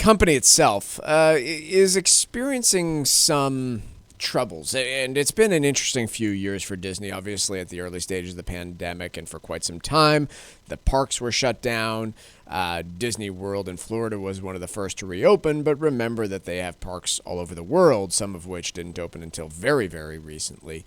company itself is experiencing some troubles, and it's been an interesting few years for Disney. Obviously, at the early stages of the pandemic, and for quite some time, the parks were shut down. Disney World in Florida was one of the first to reopen, but remember that they have parks all over the world, some of which didn't open until very, very recently.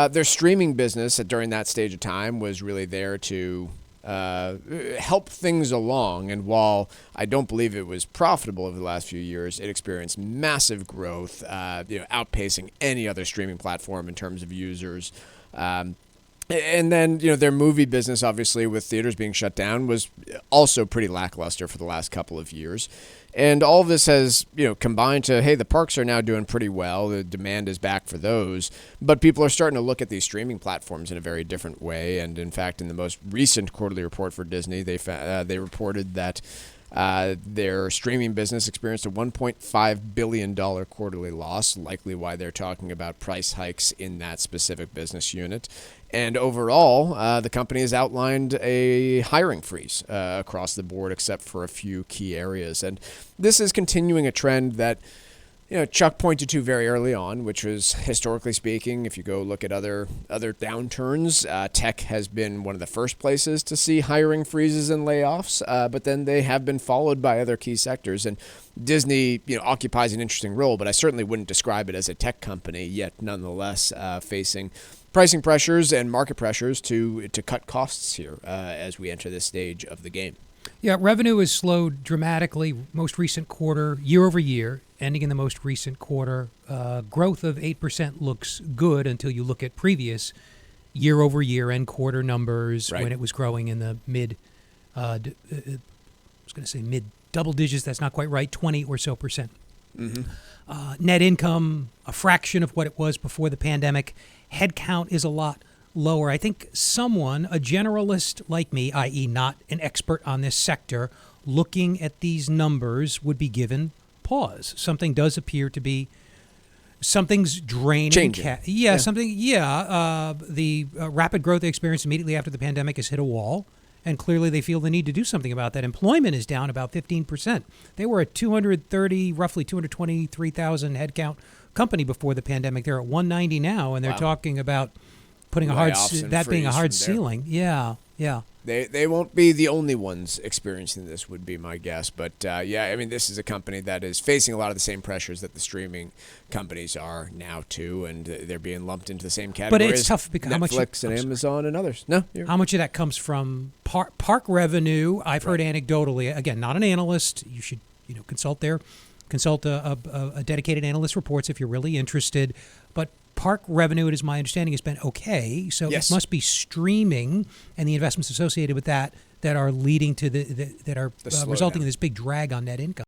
Their streaming business during that stage of time was really there to help things along. And while I don't believe it was profitable over the last few years, it experienced massive growth, outpacing any other streaming platform in terms of users. And then, their movie business, obviously, with theaters being shut down, was also pretty lackluster for the last couple of years. And all of this has, combined to, hey, the parks are now doing pretty well. The demand is back for those. But people are starting to look at these streaming platforms in a very different way. And in fact, in the most recent quarterly report for Disney, they reported that their streaming business experienced a $1.5 billion quarterly loss, likely why they're talking about price hikes in that specific business unit. And overall, the company has outlined a hiring freeze across the board, except for a few key areas. And this is continuing a trend that Chuck pointed to very early on, which was, historically speaking, if you go look at other downturns, tech has been one of the first places to see hiring freezes and layoffs, but then they have been followed by other key sectors. And Disney, occupies an interesting role, but I certainly wouldn't describe it as a tech company, yet nonetheless facing pricing pressures and market pressures to cut costs here as we enter this stage of the game. Yeah, revenue has slowed dramatically most recent quarter, year over year, ending in the most recent quarter. Growth of 8% looks good until you look at previous year over year and quarter numbers, right, when it was growing in the mid double digits. That's not quite right, 20 or so percent. Mm-hmm. Net income, a fraction of what it was before the pandemic. Headcount is a lot lower. I think someone, a generalist like me, i.e. not an expert on this sector, looking at these numbers would be given pause. Something does appear to be, something's draining. Changing. The rapid growth they experienced immediately after the pandemic has hit a wall, and clearly they feel the need to do something about that. Employment is down about 15%. They were at roughly 223,000 headcount company before the pandemic. They're at 190 now, and they're talking about putting being a hard ceiling. Yeah. They won't be the only ones experiencing this, would be my guess. But this is a company that is facing a lot of the same pressures that the streaming companies are now too, and they're being lumped into the same category. But it's tough because Netflix and Amazon and others. How much of that comes from park revenue? I've heard anecdotally. Again, not an analyst. You should consult a dedicated analyst reports if you're really interested. But park revenue, it is my understanding, has been okay. So It must be streaming and the investments associated with that are leading to resulting in this big drag on net income.